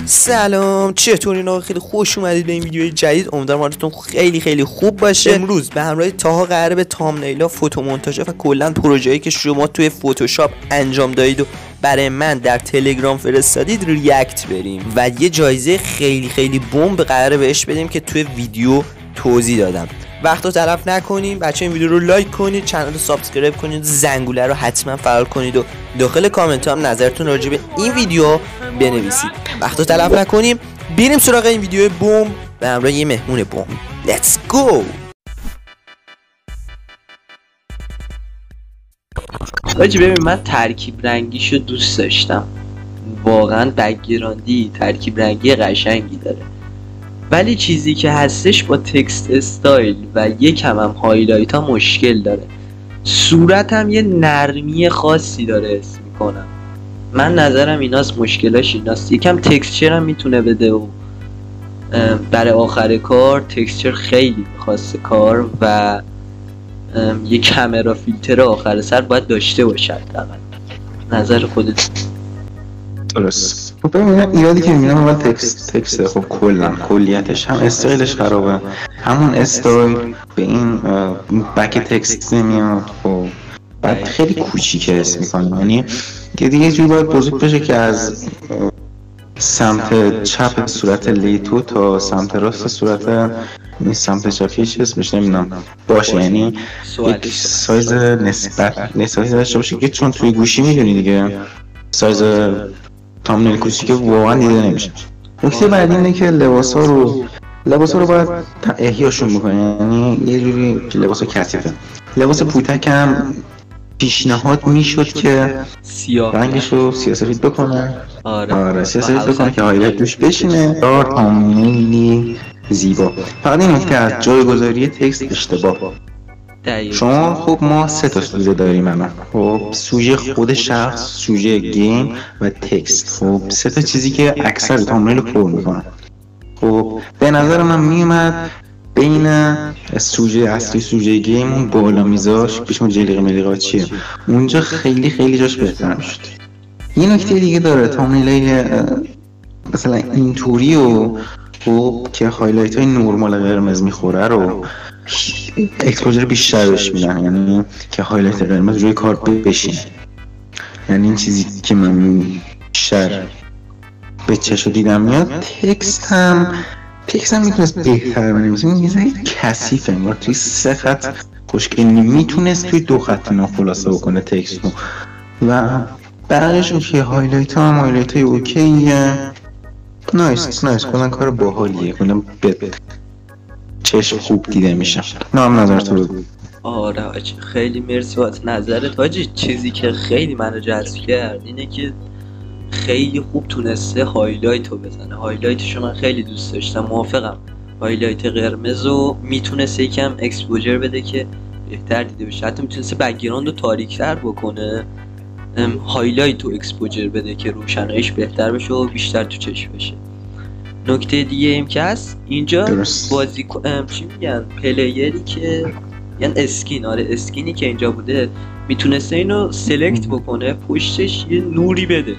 سلام، چطورین آقا؟ خیلی خوش اومدید به این ویدیو جدید. امیدوارم حالتون خیلی خوب باشه. امروز به همراه تاها قراره به تامنیلا، فوتو مونتاژ و کلا پروژه‌ای که شما توی فتوشاپ انجام دادید و برای من در تلگرام فرستادید ریاکت بریم و یه جایزه خیلی بمب قراره بهش بدیم که توی ویدیو توضیح دادم. وقتو تلف نکنیم بچه، این ویدیو رو لایک کنید، چنل رو سابسکرایب کنید، زنگوله رو حتما فعال کنید و داخل کامنت هم نظرتون راجع به این ویدیو بنویسید. وقتو تلف نکنیم، بریم سراغ این ویدیو بوم به همراه یه مهمون بوم. لیتس گو. باجی ببین، من ترکیب رنگیشو دوست داشتم، واقعا بک‌گراندی ترکیب رنگی قشنگی داره، ولی چیزی که هستش با تکست استایل و یکم هم هایلایت ها مشکل داره. صورتم یه نرمی خاصی داره حس میکنم. من نظرم ایناست، مشکلاش ایناست. یکم تکسچر هم میتونه بده و برای آخر کار تکسچر خیلی میخواسته کار و یه کامرا فیلتر آخر سر باید داشته باشد. نظر خودت؟ درست. خب ببینم ایرادی که میبینم اول تکست خب کلیتش هم استایلش خرابه، همون استایل به این بک تکست نمیاد. خب بعد خیلی کوچیکه حس میکنم، یعنی که دیگه جوری باید بزرگ بشه که از سمت چپ صورت لیتو تا سمت راست صورت سمت چپی چه اسمش نمیدونم باشه، یعنی یک سایز نسبت داشته باشه که چون توی گوشی میدونی دیگه سایز تامنیل کوچیکه واقعا دیده نمیشه. نکته بعدی اینه که لباسا رو باید احیاشون بکنه، یعنی یه جوری لباسا کثیفه. لباس پوتک هم پیشنهاد میشد که رنگش رو سیاه‌سفید بکنه. آره سیاه‌سفید بکنه که هایلایت روش بشینه. تامنیلی زیبا. فقط این نکته از جایگذاری تکست اشتباه. شما خب ما 3 تا سوژه داریم الان. خب سوژه خود شخص، سوژه گیم و تکست. خب 3 تا چیزی که اکثر تامنیل رو پر میکنن. خب به نظر من میومد بین سوژه اصلی سوژه گیم اون بالا میذاش بهشون جلیقه ملیقه چیه اونجا خیلی جاش بهتر میشد. یه نکته دیگه داره تامنیل مثلا اینطوری و خب که هایلایت های نورمال قرمز میخوره رو اکسپوژر بیشتر بهش میدن، یعنی که هایلایت قرمز روی کار بشینه. یعنی این چیزی که من بیشتر به چشم دیدم میاد. تکست هم میتونست بهتر بنویسه، یه ذره کثیفه، انگار توی 3 خط خوشگل میتونست توی 2 خط اینا خلاصه بکنه تکست رو. و بقیه‌اش اوکی، هایلایت های اوکیه، نایس کلا کار باحالیه، کلا به چشم خوب دیده میشه. نه هم نظر تو بگو. آره حاجی، خیلی مرسی بابت نظرت حاجی. چیزی که خیلی منو جذب کرد اینه که خیلی خوب تونسته هایلایت رو بزنه. هایلایتشو من خیلی دوست داشتم، موافقم. هایلایت قرمز رو میتونسته یکم اکسپوژر بده که بهتر دیده بشه، حتی میتونسته بک‌گراند رو تاریک‌تر بکنه، هایلایت رو اکسپوژر بده که روشناییش بهتر بشه و بیشتر تو چشم بشه. نکته دیگه این که هست اینجا بازیکن چی میگن، پلیری که یعنی اسکینی که اینجا بوده میتونسته اینو سلکت بکنه، پشتش یه نوری بده.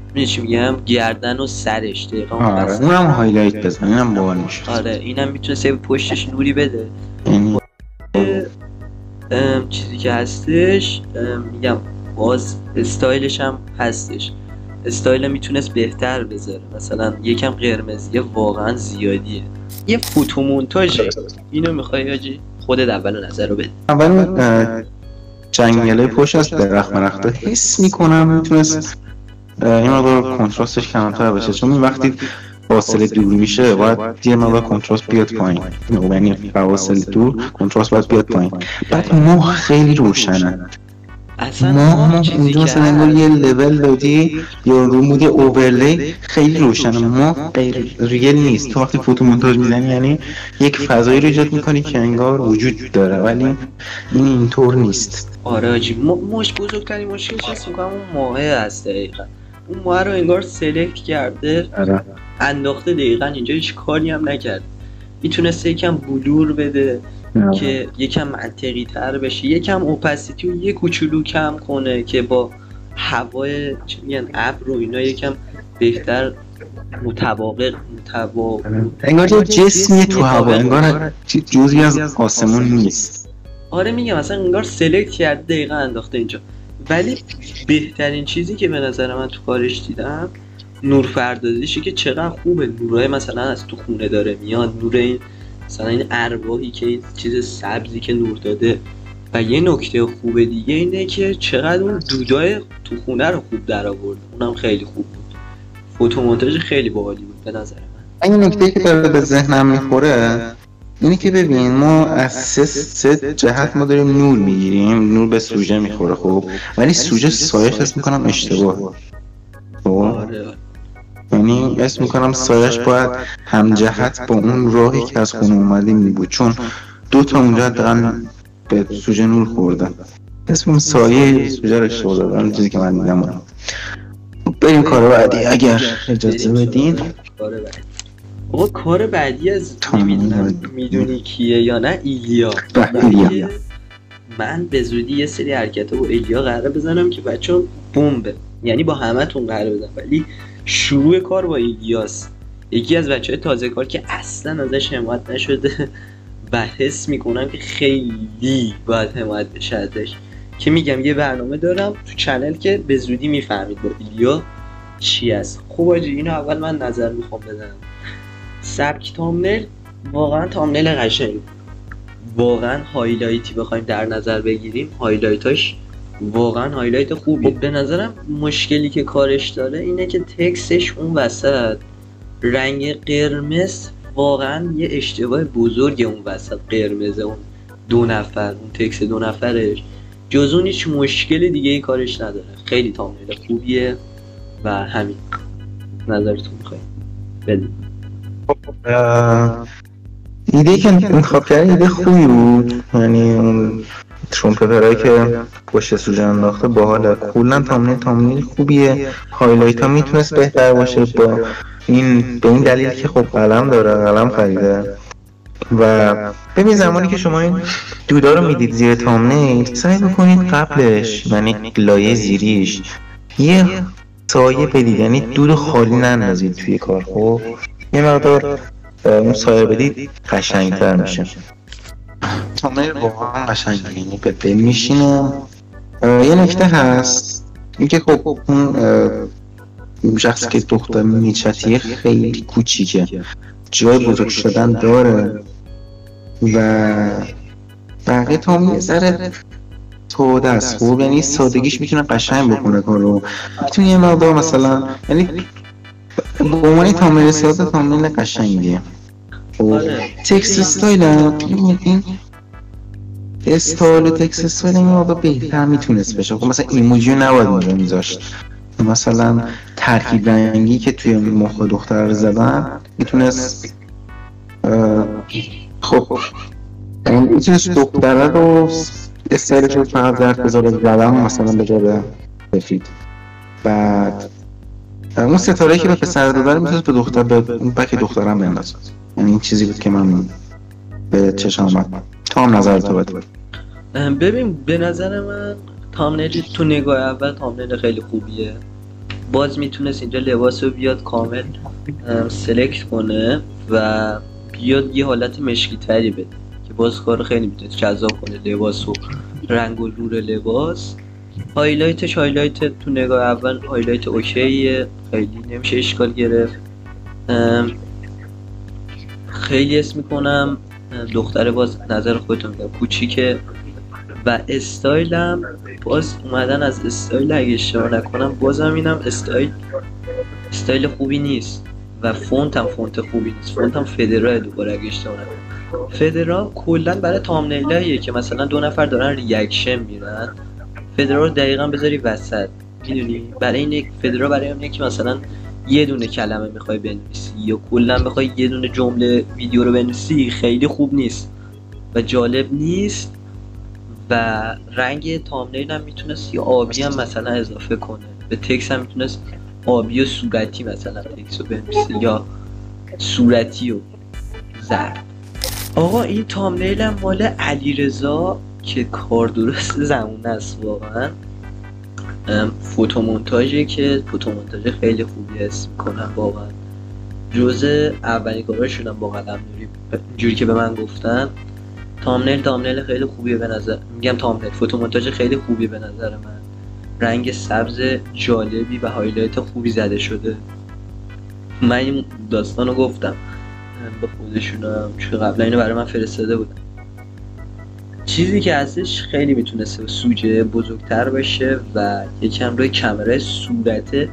میدونی چی میگم؟ گردن و سرش دقیقاً. آره اونم هایلایت بزن، اینم باحال میشه. آره اینم میتونسته پشتش نوری بده. چیزی که هستش میگم باز استایلش هم هستش، استایل میتونست بهتر بذاره، مثلا یکم قرمزیه واقعا زیادیه. یه فوتو مونتاژه، اینو میخوای آجی خودت اول نظر رو بده. اول جنگله پشت از درخت حس میکنم میتونست این مقدار کنتراستش کمتر بشه، چون این وقتی فاصله دور میشه باید یه مقدار کنتراست بیاد پایین، یعنی فاصله دور کنتراست باید بیاد پایین. بعد ماه خیلی روشنه، ماه اینجا مثلا انگار یه لول دادی یا رو اوورلی خیلی روشنه، ماه غیر ریل نیست. تو وقتی فوتو مونتاژ میزنی یعنی یک فضایی رو ایجاد میکنی که انگار وجود داره، ولی این اینطور نیست. آره آجی، بزرگترین مشکل چیست میکنم اون ماهه هست. دقیقا اون ماه رو انگار سلکت کرده، انداخته، دقیقا اینجا هیچ کاری هم نکرد. میتونسته یکم بلور بده که یکم منطقی تر بشه، یکم اوپاسیتی رو یه کوچولو کم کنه که با هوای چی میگن ابر و اینا یکم بهتر متواقع انگار یه جسمی تو هوا، انگار جزئی از آسمون نیست. آره میگم مثلا انگار سلکت کرده دقیقا انداخته اینجا. ولی بهترین چیزی که به نظر من تو کارش دیدم نورپردازیشه که چقدر خوبه. نورای مثلا از تو خونه داره میاد، نور این مثلا این ارواحی که این چیز سبزی که نور داده. و یه نکته خوبه دیگه اینه که چقدر اون دودای تو خونه رو خوب در آورد، اونم خیلی خوب بود. فوتومونتاژ خیلی باحالی بود به نظر من. این نکته که داره به ذهنم میخوره اینه که ببین ما از سه جهت ما داریم نور میگیریم، نور به سوژه میخوره خب، ولی سوژه سایش اسم میکنم اشتباه. خب یعنی اسم میکنم سایش باید هم جهت با اون راهی که از خونه اومدیم میبود، چون دو تا اونجا دقیقا به سوژه نور خوردن. اسم سایه سوژه رو اشتباه دادن، چیزی که من دیدم. بریم کار بعدی اگر اجازه بدین. آقا کار بعدی از میدونی کیه یا نه؟ ایلیا. من به زودی یه سری حرکتا با ایلیا قراره بزنم که بچه‌ها بمبه، یعنی با همتون قراره بزنم، ولی شروع کار با ایلیاس، یکی از بچه‌های تازه کار که اصلا ازش حمایت نشده و حس میکنم که خیلی باید حمایت بشه ازش. که میگم یه برنامه دارم تو چنل که به زودی میفهمید با ایلیا چی است. خب آجی اینو اول من نظر میخوام بدم. سبک تامنیل واقعا تامنیل قشنگی، واقعا هایلایتی بخوایم در نظر بگیریم هایلایتاش واقعا هایلایت خوبی. به نظرم مشکلی که کارش داره اینه که تکستش اون وسط رنگ قرمز واقعا یه اشتباه بزرگ اون وسط قرمزه، اون دو نفر، اون تکست دو نفرش جز اون هیچ مشکل دیگه ای کارش نداره. خیلی تامنیل خوبیه و همین. نظرتون میخوایم بدید. ایده که انتخاب کردن ایده خوبی بود، یعنی اون ترومپترهایی که پشت سوژه انداخته باحاله. کلا تامنیل خوبیه. هایلایت ها میتونست بهتر باشه با این، به این دلیل که خب قلم داره، قلم خریده. و ببین زمانی که شما این دودا رو میدید زیر تامنیل، سعی بکنید قبلش، یعنی لایه زیریش یه سایه بدید، یعنی دود خالی نندازید توی کار. خب یه مقدار اون سایه بدید قشنگتر میشه. تامنیل واقعا قشنگه، یعنی به دل میشینه. یه نکته هست اینکه خب اون شخصی که دختر میچتیه خیلی کوچیکه، جای بزرگ شدن داره و بقیه تامنیل یه ذره ساده است. خب یعنی سادگیش میتونه قشنگ بکنه کارو. میتونه یه مقدار مثلا، یعنی به عنوان تامنیل ساده تامنیل قشنگیه. تکست استایل این استایل تکست استایل این مقدار بهتر میتونست بشه. خب مثلا ایموجی نباید اونجا میذاشت، مثلا ترکیب رنگی که توی مخ دختر زدن میتونست خب میتونست دختره رو استایلش رو فقط زرد بذاره قلم مثلا به جای سفید. بعد اون ستاره‌ای که به پسر داده رو میتونست به دختر، به اون بک دخترم بندازه. یعنی این چیزی بود که من به چشم آمد. تو هم نظر تو بده. ببین به نظر من تامنیل تو نگاه اول تامنیل خیلی خوبیه. باز میتونست اینجا لباس رو بیاد کامل سلکت کنه و بیاد یه حالت مشکی تری بده که باز کار خیلی میتونه جذاب کنه لباس و رنگ و نور لباس. هایلایت تو نگاه اول هایلایت اوکیه، خیلی نمیشه اشکال گرفت. خیلی اسم میکنم دختره، باز نظر خودتون میگم کوچیکه و استایلم باز اومدن از استایل اگه اشتباه نکنم بازم اینم استایل خوبی نیست و فونت هم فونت خوبی نیست. فونت هم فدرا دوباره اگه اشتباه نکنم. فدرا کلا برای تامنیلاییه که مثلا دو نفر دارن ریاکشن میدن، فدرا رو دقیقاً بذاری وسط، میدونی؟ برای این فدرا برای اینه که مثلا یه دونه کلمه میخوای بنویسی یا کلا بخوای یه دونه جمله ویدیو رو بنویسی خیلی خوب نیست و جالب نیست. و رنگ تامنیل هم میتونست یا آبی هم مثلا اضافه کنه، به تکست هم میتونست آبی و صورتی مثلا تکست رو بنویسی یا صورتی و زرد. آقا این تامنیل هم مال علیرضا که کار درست زمونه است واقعا. فوتومونتاژی که فوتومونتاژ خیلی خوبی حس میکنم واقعا. جزء اولین کاراشونم با قلم‌نوری اینجوری که به من گفتن. تامنیل خیلی خوبیه به نظر، میگم تامنیل فوتومونتاژ خیلی خوبیه به نظر من. رنگ سبز جالبی و هایلایت خوبی زده شده. من این داستانو گفتم به خودشونم چون قبلا اینو برای من فرستاده بودن. چیزی که هستش خیلی میتونسته سوژه بزرگتر بشه و یکم روی کامرای صورت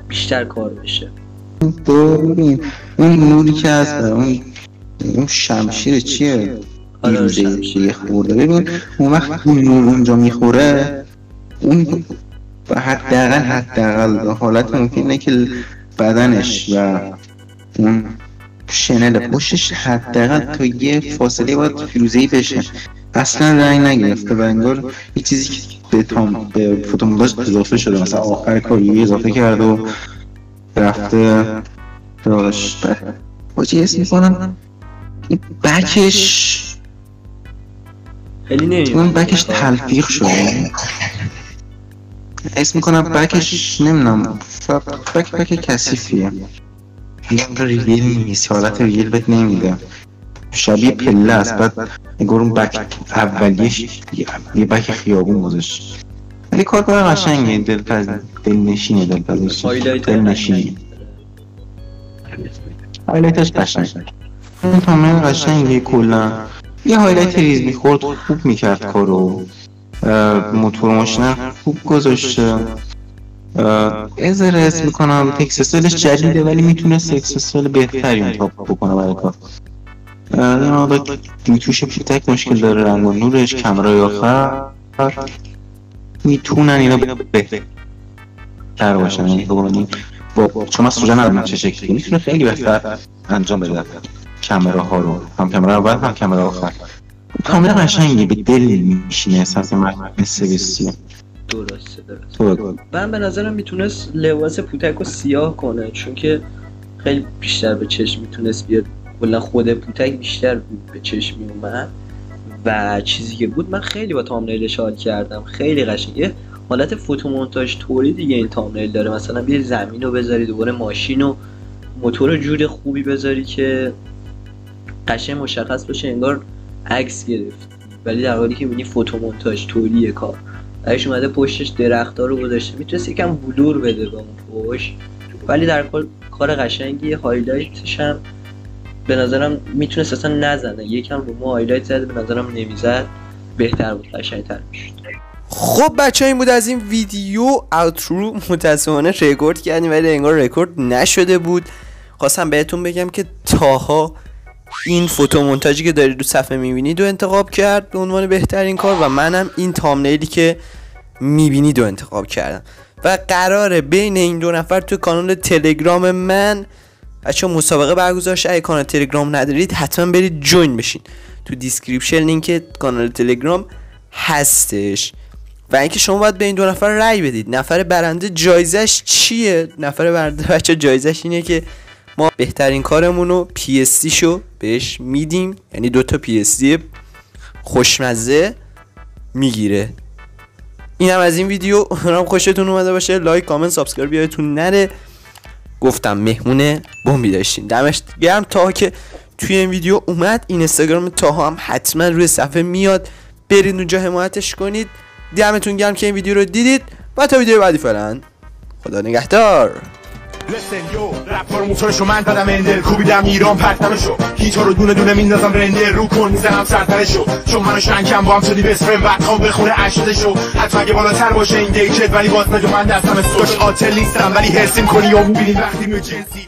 بیشتر کار بشه. ببین اون نوری که هست اون شمشیر چیه؟ یه خورده ببین اون وقت اون نور اونجا میخوره اون حداقل حالت ممکنه که بدنش و اون شنل پشتش حداقل تا یه فاصله باید فیروزه‌ای بشه. اصلا رنگ نگرفته و انگار یه چیزی که به فوتومونتاژ اضافه شده، مثلا آخر کاری اضافه کرده و رفته راش باچه اسم میکنم این بکش خیلی نمیدونم اون بکش تلفیق شده اسم میکنم بکش نمیدونم بک کثیفیه این ریل نیست، حالت ریل بهت نمیده، شبیه پله است. بعد انگار اون بک اولیش یه بک خیابون گذاشت ولی کار قشنگه، دلنشینه هایلایتش قشنگه. اون تامنیل قشنگه کلا. یه هایلایت ریز میخورد خوب میکرد کارو. موتور ماشین خوب گذاشته. ازر اسم میکنم تکسسلش جدیده ولی میتونه تکسسل بهتری انتخاب بکنه برای کار. حالا توش پوتک مشکل داره، رنگ و نورش، کامرای آخر میتونن اینا بهتر باشن. یعنی چون من سوژه ندارم چه شکلی میتونه خیلی بهتر انجام بده کامراها رو، هم کامرا اول هم کامرا آخر. کامرا قشنگه به دل میشینه احساس سرویسی. درسته. من به نظرم میتونست لباس پوتک رو سیاه کنه چون که خیلی بیشتر به چشم میتونست بیاد. کلا خود پوتک بیشتر به چشم میومد و چیزی که بود من خیلی با تامنیلش حال کردم. خیلی قشنگه. حالت فوتومونتاژ طوری دیگه این تامنیل داره. مثلا بیا زمین رو بذاری دوباره ماشین و موتور رو جور خوبی بذاری که قشنگ مشخص باشه انگار عکس گرفت، ولی در حالی که می‌بینی فوتومونتاژ طوریه کار. بعدش اومده پشتش درخت‌ها رو گذاشته، میتونست یکم بلور بده به اون پشت، ولی در کل کار قشنگی. هایلایتش هم به نظرم میتونست اصلا نزنه، یکم رو ما هایلایت زده به نظرم نمیزد، بهتر بود، قشنگ‌تر میشد. خب بچه این بود از این ویدیو. اوترو متاسفانه رکورد کردیم ولی انگار رکورد نشده بود. خواستم بهتون بگم که تاها این فوتومونتاژی که دارید رو صفحه میبینید رو انتخاب کرد به عنوان بهترین کار و منم این تامنیلی که میبینید رو انتخاب کردم و قراره بین این دو نفر تو کانال تلگرام من بچه مسابقه برگزار شه. اگه کانال تلگرام ندارید حتما برید جوین بشین، تو دیسکریپشن لینک کانال تلگرام هستش. و اینکه شما باید به این دو نفر رأی بدید. نفر برنده جایزش چیه؟ نفر برنده بچه جایزش اینه که ما بهترین کارمون رو PS شو بهش میدیم، یعنی 2 تا PS خوشمزه میگیره. اینم از این ویدیو. امیدوارم خوشتون اومده باشه. لایک، کامنت، سابسکرایب یادتون نره. گفتم مهمونه بمبی داشتین. دمش گرم تا که توی این ویدیو اومد. این اینستاگرام تاها هم حتما روی صفحه میاد، برید اونجا حمایتش کنید. دمتون گرم که این ویدیو رو دیدید و تا ویدیو بعدی فعلا خدا نگهدار. لسن یو رپ رو موتورشو من دادم اندر کوبیدم ایران پرتمشو هیتا رو دونه دونه میندازم رندر رو کن میزنم سرترشو چون منو شنکم با هم شدی بست فرم بعد خواب بخونه اشتشو حتی اگه بالاتر باشه این دیکت ولی باز نجا من دستم سوش قاتل نیستم ولی حسیم کنی یا میبینی وقتی میو جنسی